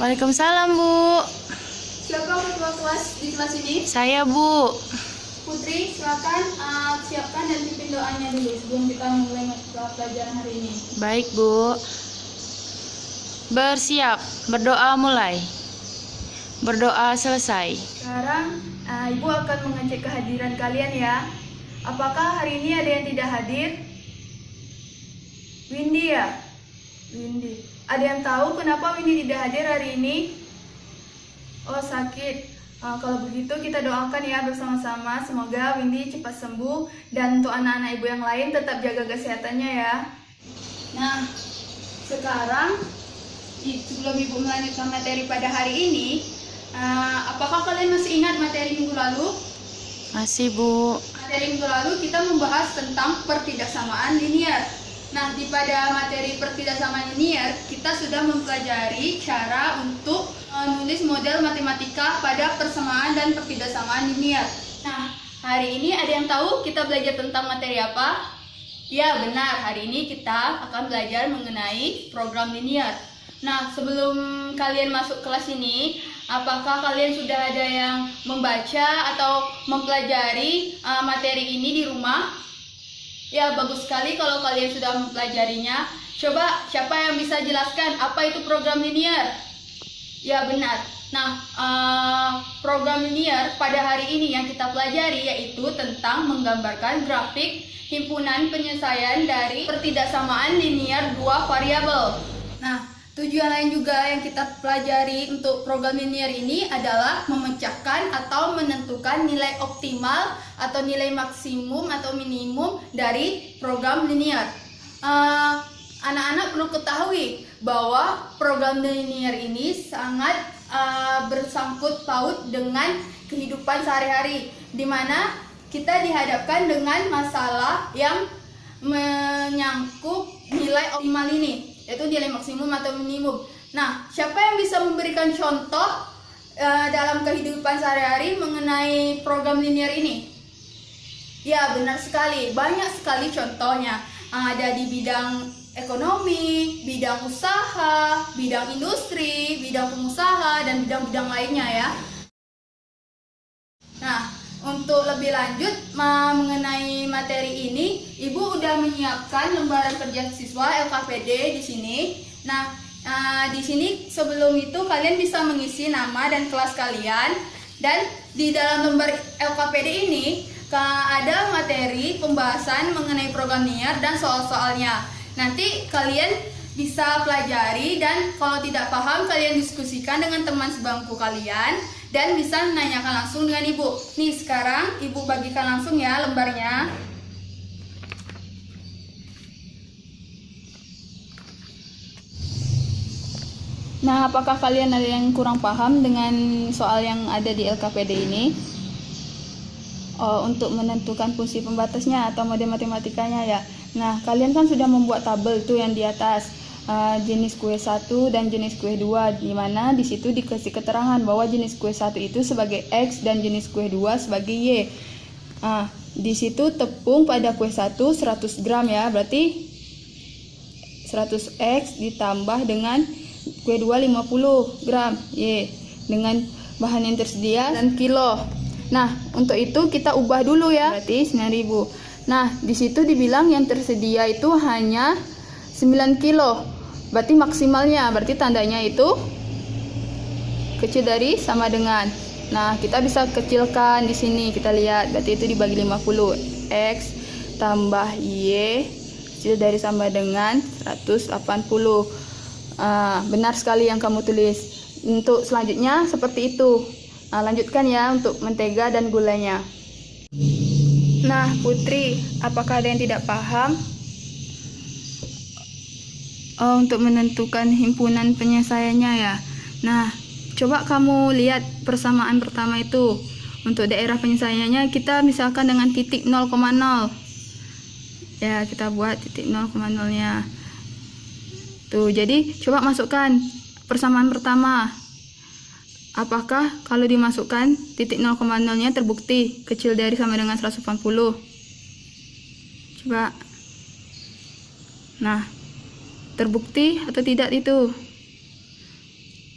Waalaikumsalam, Bu. Siapa ketua kelas di kelas ini? Saya, Bu. Putri, silakan siapkan dan pimpin doanya dulu sebelum kita mulai pelajaran hari ini. Baik, Bu. Bersiap, berdoa mulai. Berdoa selesai. Sekarang Ibu akan mengecek kehadiran kalian ya. Apakah hari ini ada yang tidak hadir? Windy ya? Windy. Ada yang tahu kenapa Windy tidak hadir hari ini? Oh, sakit. Kalau begitu kita doakan ya bersama-sama. Semoga Windy cepat sembuh. Dan untuk anak-anak Ibu yang lain tetap jaga kesehatannya ya. Nah, sekarang sebelum Ibu melanjutkan materi pada hari ini, apakah kalian masih ingat materi minggu lalu? Masih, Bu. Materi minggu lalu kita membahas tentang pertidaksamaan linier. Nah, pada materi pertidaksamaan linier, kita sudah mempelajari cara untuk menulis model matematika pada persamaan dan pertidaksamaan linier. Nah, hari ini ada yang tahu kita belajar tentang materi apa? Ya, benar. Hari ini kita akan belajar mengenai program linier. Nah, sebelum kalian masuk kelas ini, apakah kalian sudah ada yang membaca atau mempelajari materi ini di rumah? Ya, bagus sekali kalau kalian sudah mempelajarinya. Coba, siapa yang bisa jelaskan apa itu program linier? Ya, benar. Nah, program linier pada hari ini yang kita pelajari yaitu tentang menggambarkan grafik himpunan penyelesaian dari pertidaksamaan linier dua variabel. Nah, tujuan lain juga yang kita pelajari untuk program linier ini adalah memecahkan atau menentukan nilai optimal atau nilai maksimum atau minimum dari program linier. Anak-anak perlu ketahui bahwa program linier ini sangat bersangkut paut dengan kehidupan sehari-hari, di mana kita dihadapkan dengan masalah yang menyangkut nilai optimal ini, yaitu nilai maksimum atau minimum. Nah, siapa yang bisa memberikan contoh dalam kehidupan sehari-hari mengenai program linier ini? Ya, benar sekali. Banyak sekali contohnya. Ada di bidang ekonomi, bidang usaha, bidang industri, bidang pengusaha, dan bidang-bidang lainnya ya. Nah, untuk lebih lanjut mengenai materi ini, Ibu udah menyiapkan lembaran kerja siswa LKPD di sini. Nah, di sini sebelum itu kalian bisa mengisi nama dan kelas kalian. Dan di dalam lembar LKPD ini ada materi pembahasan mengenai program linier dan soal-soalnya. Nanti kalian bisa pelajari dan kalau tidak paham kalian diskusikan dengan teman sebangku kalian dan bisa menanyakan langsung dengan Ibu. Nih, sekarang Ibu bagikan langsung ya lembarnya. Nah, apakah kalian ada yang kurang paham dengan soal yang ada di LKPD ini? Untuk menentukan fungsi pembatasnya atau model matematikanya ya. Nah, kalian kan sudah membuat tabel tuh yang di atas, jenis kue 1 dan jenis kue 2, di mana di situ dikasih keterangan bahwa jenis kue 1 itu sebagai X dan jenis kue 2 sebagai Y. Di situ tepung pada kue 1 100 gram ya, berarti 100 X ditambah dengan kue 2 50 gram Y dengan bahan yang tersedia dan kilo. Nah, untuk itu kita ubah dulu ya, berarti 9.000. Nah, di situ dibilang yang tersedia itu hanya 9 kilo. Berarti maksimalnya, berarti tandanya itu kecil dari sama dengan. Nah, kita bisa kecilkan di sini. Kita lihat, berarti itu dibagi 50. X tambah Y kecil dari sama dengan 180. Benar sekali yang kamu tulis. Untuk selanjutnya seperti itu. Lanjutkan ya untuk mentega dan gulanya. Nah, Putri, apakah ada yang tidak paham? Untuk menentukan himpunan penyelesaiannya ya. Nah, coba kamu lihat persamaan pertama itu. Untuk daerah penyelesaiannya kita misalkan dengan titik 0,0. Ya, kita buat titik 0,0-nya. Tuh, jadi coba masukkan persamaan pertama. Apakah kalau dimasukkan titik 0,0-nya terbukti kecil dari sama dengan 180? Coba. Nah, terbukti atau tidak itu?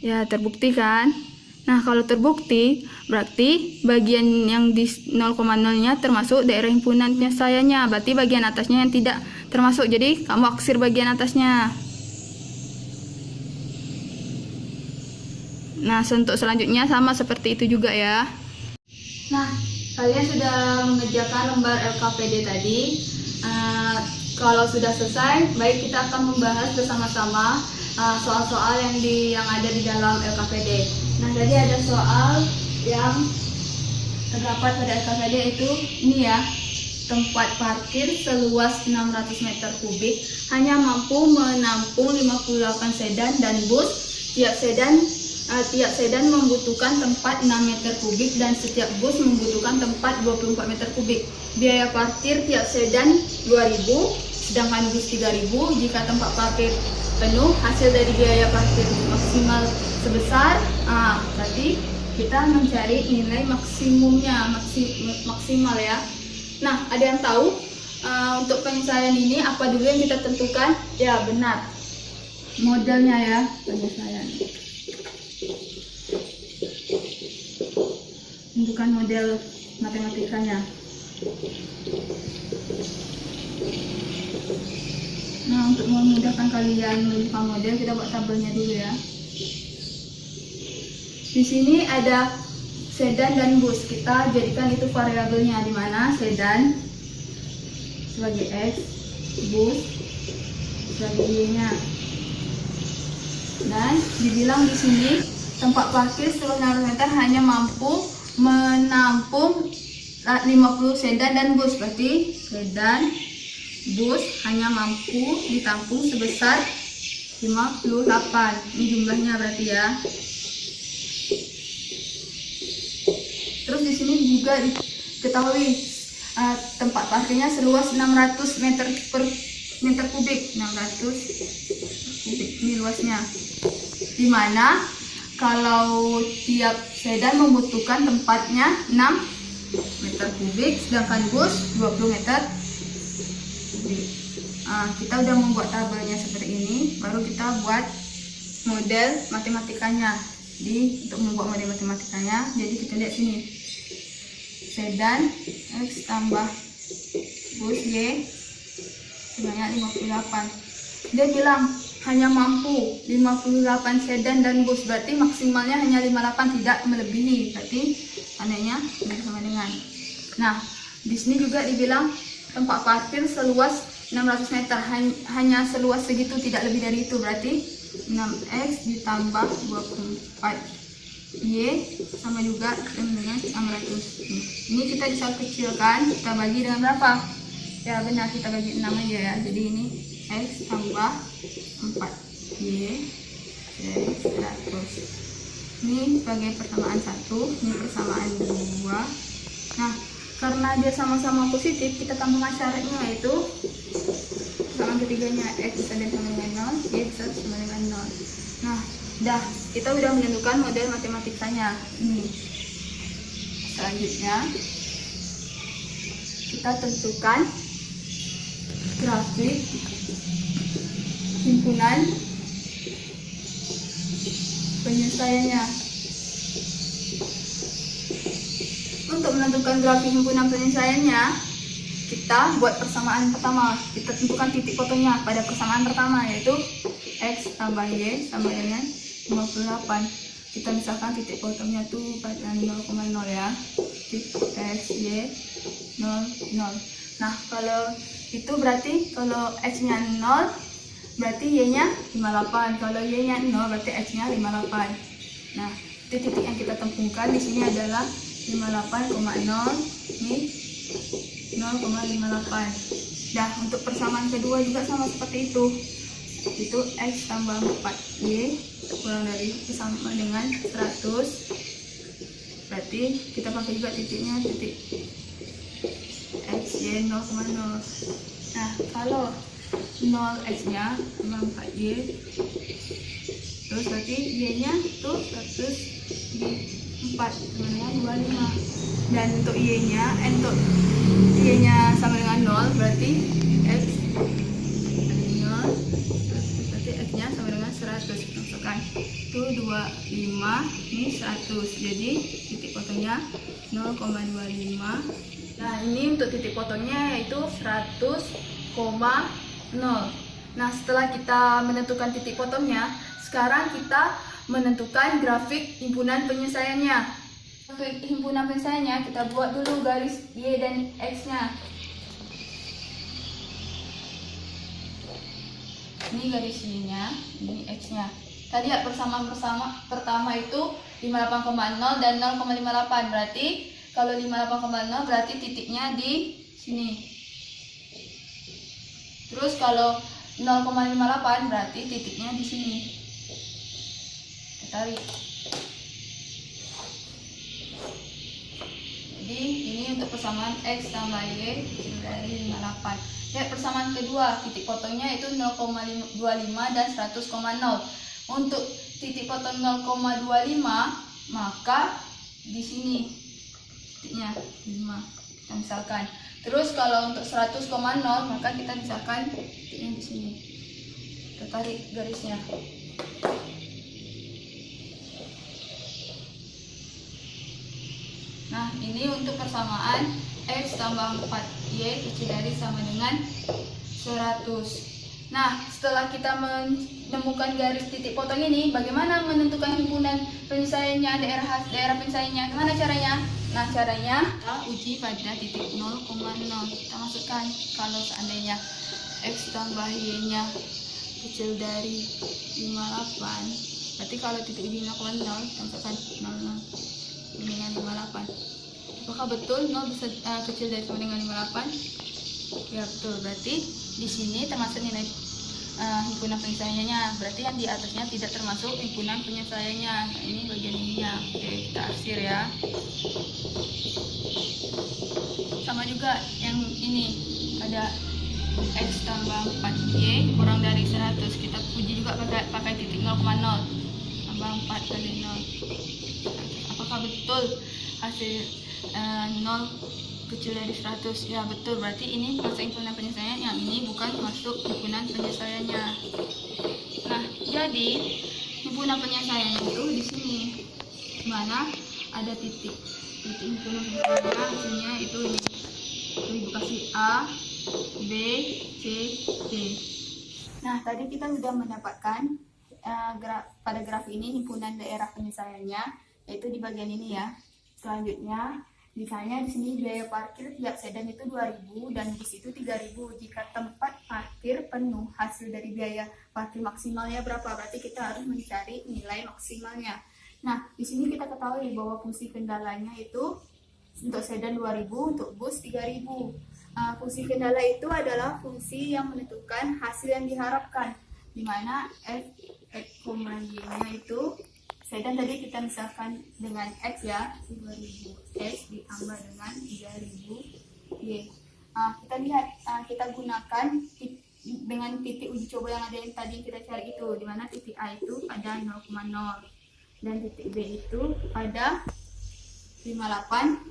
Ya, terbukti kan? Nah, kalau terbukti, berarti bagian yang di 0,0-nya termasuk daerah himpunan penyelesaiannya. Berarti bagian atasnya yang tidak termasuk. Jadi, kamu aksir bagian atasnya. Nah, untuk selanjutnya sama seperti itu juga ya. Nah, kalian sudah mengerjakan lembar LKPD tadi. Kalau sudah selesai, baik kita akan membahas bersama-sama soal-soal yang ada di dalam LKPD. Nah, tadi ada soal yang terdapat pada LKPD itu ini ya, tempat parkir seluas 600 meter kubik hanya mampu menampung 58 sedan dan bus. Tiap sedan membutuhkan tempat 6 meter kubik dan setiap bus membutuhkan tempat 24 meter kubik. Biaya parkir tiap sedan 2.000, sedangkan bus 3.000. Jika tempat parkir penuh, hasil dari biaya parkir maksimal sebesar, berarti kita mencari nilai maksimumnya, maksimal ya. Nah, ada yang tahu untuk penyelesaian ini apa dulu yang kita tentukan? Ya, benar. Modelnya ya, penyelesaian. Tentukan model matematikanya. Nah, untuk memudahkan kalian menentukan model, kita buat tabelnya dulu ya. Di sini ada sedan dan bus. Kita jadikan itu variabelnya, di mana sedan sebagai X, bus sebagai Y-nya. Dan dibilang di sini tempat parkir seluas 600 meter hanya mampu menampung 50 sedan dan bus. Berarti sedan, bus hanya mampu ditampung sebesar 58. Ini jumlahnya berarti ya. Terus di sini juga diketahui tempat parkirnya seluas 600 meter per meter kubik. 600 kubik ini luasnya. Dimana kalau tiap sedan membutuhkan tempatnya 6 meter kubik, sedangkan bus 20 meter kubik. Kita udah membuat tabelnya seperti ini, baru kita buat model matematikanya. Untuk membuat model matematikanya, jadi kita lihat sini, sedan X tambah bus Y sebanyak 58. Dia bilang hanya mampu 58 sedan dan bus, berarti maksimalnya hanya 58, tidak melebihi. Berarti tandanya sama dengan. Nah, di sini juga dibilang tempat parkir seluas 600 meter, hanya seluas segitu, tidak lebih dari itu. Berarti 6X ditambah 24 Y sama juga dengan 600. Ini kita bisa kecilkan, kita bagi dengan berapa? Ya benar, kita bagi 6 aja ya. Jadi ini X tambah 4 Y X 100. Ini sebagai persamaan 1, ini persamaan 2. Nah, karena dia sama-sama positif, kita tambahkan syaratnya, yaitu persamaan ketiganya X bisa sama dengan 0, Y bisa sama dengan 0. Nah, kita udah menentukan model matematikanya ini. Selanjutnya kita tentukan grafik himpunan penyelesaiannya. Untuk menentukan grafik himpunan penyelesaiannya, kita buat persamaan pertama. Kita tentukan titik fotonya pada persamaan pertama, yaitu X tambah Y sama dengan 58. Kita misalkan titik fotonya tuh pada 0,0 ya. X, Y, 0, 0. Nah, kalau itu berarti kalau X-nya 0, berarti Y-nya 58. Kalau Y-nya 0, berarti X-nya 58. Nah, titik yang kita temukan di sini adalah 58,0, ini 0,58. Untuk persamaan kedua juga sama seperti itu. Itu X tambah 4Y kurang dari sama dengan 100. Berarti kita pakai juga titiknya, titik X, Y 0,0. Nah, kalau 0X nya sama 4Y, terus berarti Y nya tuh 100 di 4 sama dengan 25. Dan untuk Y nya sama dengan 0, berarti X berarti X nya sama dengan 100. Masukkan itu ini 100. Jadi titik potongnya 0,25. Nah, ini untuk titik potongnya yaitu 100,0. Nah, setelah kita menentukan titik potongnya, sekarang kita menentukan grafik himpunan penyelesaiannya. Grafik himpunan penyelesaiannya kita buat dulu garis Y dan X-nya. Ini garis Y-nya, ini X-nya. Kita lihat persamaan pertama itu 58,0 dan 0,58. Berarti kalau 58,0 berarti titiknya di sini. Terus kalau 0,58 berarti titiknya di sini. Kita tarik. Jadi ini untuk persamaan X tambah Y dari 58. Lihat persamaan kedua, titik potongnya itu 0,25 dan 100,0. Untuk titik potong 0,25 maka di sini titiknya 5 kita misalkan. Terus kalau untuk 100,0 maka kita misalkan titiknya di sini. Kita tarik garisnya. Nah, ini untuk persamaan X tambah 4Y kecil dari sama dengan 100. Nah, setelah kita menemukan garis titik potong ini, bagaimana menentukan himpunan penyelesaiannya, daerah penyelesaiannya? Gimana caranya? Nah, caranya kita uji pada titik 0,0. Kita masukkan kalau seandainya X tambah Y-nya kecil dari 58. Berarti kalau titik uji 0,0, kita masukkan 00 dengan 58. Apakah betul 0 bisa kecil dari sama dengan 58? Ya, betul. Berarti di sini termasuk nilai himpunan penyelesaiannya. Berarti yang di atasnya tidak termasuk himpunan penyelesaiannya. Nah, ini bagian ininya. Oke, kita arsir ya. Sama juga yang ini ada X tambah 4Y kurang dari 100. Kita uji juga pakai titik 0,0 tambah 4 kali 0. Apakah betul hasil 0 kecil dari 100? Ya, betul. Berarti ini masuk himpunan penyelesaian, yang ini bukan masuk himpunan penyelesaiannya. Nah, jadi himpunan penyelesaiannya itu di sini, mana ada titik himpunan penyelesaiannya, hasilnya itu ini. Ibu kasih A, B, C, D. Nah, tadi kita sudah mendapatkan pada graf ini himpunan daerah penyelesaiannya, yaitu di bagian ini ya. Selanjutnya, misalnya di sini biaya parkir tiap sedan itu 2.000 dan bus itu 3.000. Jika tempat parkir penuh, hasil dari biaya parkir maksimalnya berapa? Berarti kita harus mencari nilai maksimalnya. Nah, di sini kita ketahui bahwa fungsi kendalanya itu untuk sedan 2.000, untuk bus 3.000. Fungsi kendala itu adalah fungsi yang menentukan hasil yang diharapkan, di mana F, Y-nya itu sedan tadi kita misalkan dengan X ya, 2000 X ditambah dengan 3000 Y. Kita lihat, kita gunakan dengan titik uji coba yang ada yang tadi kita cari itu, di mana titik A itu pada 0,0 dan titik B itu pada 58,0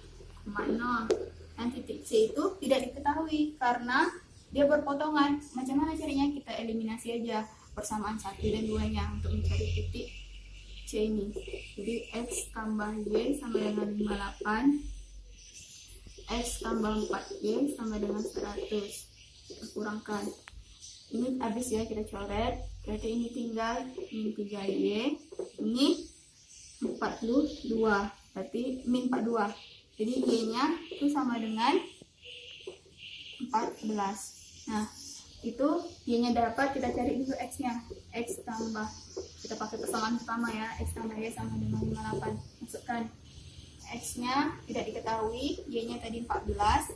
dan titik C itu tidak diketahui karena dia berpotongan. Macam mana caranya? Kita eliminasi aja persamaan 1 dan 2-nya untuk mencari titik C ini. Jadi X tambah Y sama dengan 58, X tambah 4Y sama dengan 100. Kita kurangkan. Ini habis ya, kita coret. Berarti ini tinggal min 3Y, ini 42. Berarti min 42. Jadi Y-nya itu sama dengan 14. Nah, itu Y-nya dapat, kita cari dulu X-nya. X tambah, kita pakai persamaan pertama ya, X tambah Y sama dengan 58. Masukkan X-nya tidak diketahui, Y-nya tadi 14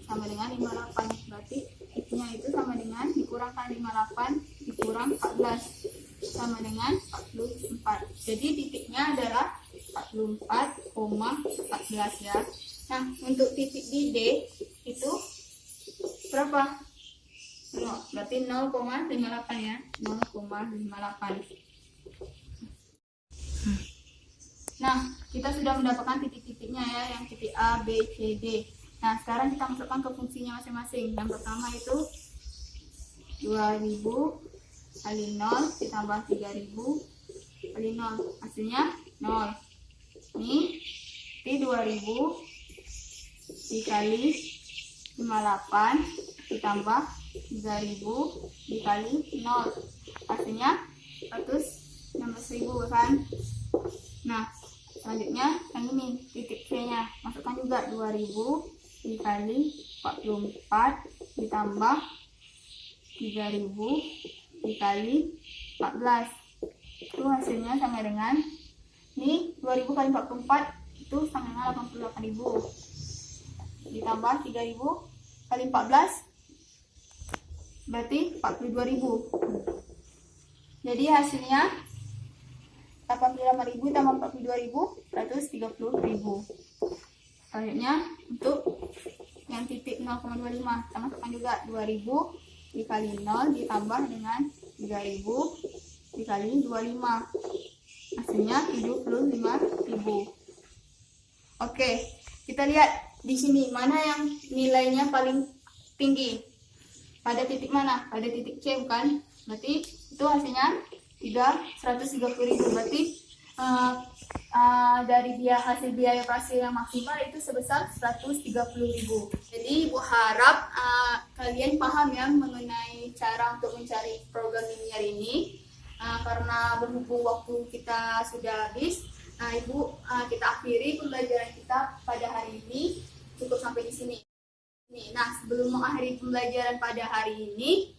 sama dengan 58. Berarti X-nya itu sama dengan dikurangkan 58 dikurang 14 sama dengan 44. Jadi titiknya adalah 44,14 ya. Nah, untuk titik di D itu berapa? Berarti 0,58 ya, 0,58. Nah, kita sudah mendapatkan titik-titiknya ya, yang titik A, B, C, D. Nah, sekarang kita masukkan ke fungsinya masing-masing. Yang pertama itu 2000 kali 0 ditambah 3000 kali 0. Hasilnya 0. Ini T 2000 dikali 58 ditambah 3000 dikali 0. Hasilnya 116.000 kan. Nah, selanjutnya yang ini titik C nya masukkan juga 2000 dikali 44 ditambah 3000 dikali 14. Itu hasilnya sama dengan ini 2000 kali 44 itu sama dengan 88.000 ditambah 3000 kali 14 berarti 42.000. Jadi hasilnya 88.000 tambah 42.000 130.000. Selanjutnya untuk yang titik 0,25 kita masukkan juga 2000 dikali 0 ditambah dengan 3000 dikali 25. Hasilnya 75.000. Oke, kita lihat di sini mana yang nilainya paling tinggi. Pada titik mana? Pada titik C bukan? Berarti itu hasilnya 130.000. Berarti dari hasil biaya operasi yang maksimal itu sebesar 130.000. Jadi Ibu harap kalian paham ya mengenai cara untuk mencari program linear ini. Karena berhubung waktu kita sudah habis, Ibu kita akhiri pembelajaran kita pada hari ini cukup sampai di sini. Nah, sebelum mengakhiri pembelajaran pada hari ini,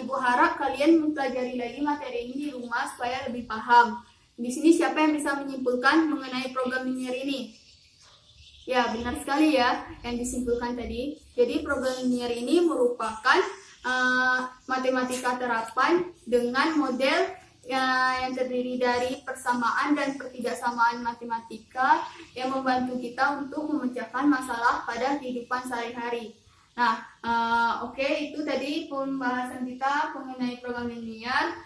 Ibu harap kalian mempelajari lagi materi ini di rumah supaya lebih paham. Di sini siapa yang bisa menyimpulkan mengenai program linear ini? Ya, benar sekali ya yang disimpulkan tadi. Jadi program linear ini merupakan matematika terapan dengan model yang terdiri dari persamaan dan pertidaksamaan matematika yang membantu kita untuk memecahkan masalah pada kehidupan sehari-hari. Nah, oke, itu tadi pembahasan kita mengenai program linear.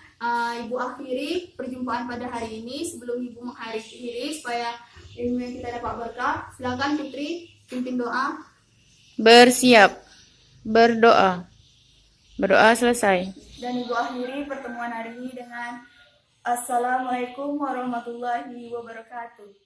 Ibu akhiri perjumpaan pada hari ini. Sebelum Ibu mengakhiri supaya ilmu yang kita dapat berkah, silakan Putri pimpin doa. Bersiap. Berdoa. Berdoa selesai. Dan Ibu akhiri pertemuan hari ini dengan Assalamualaikum warahmatullahi wabarakatuh.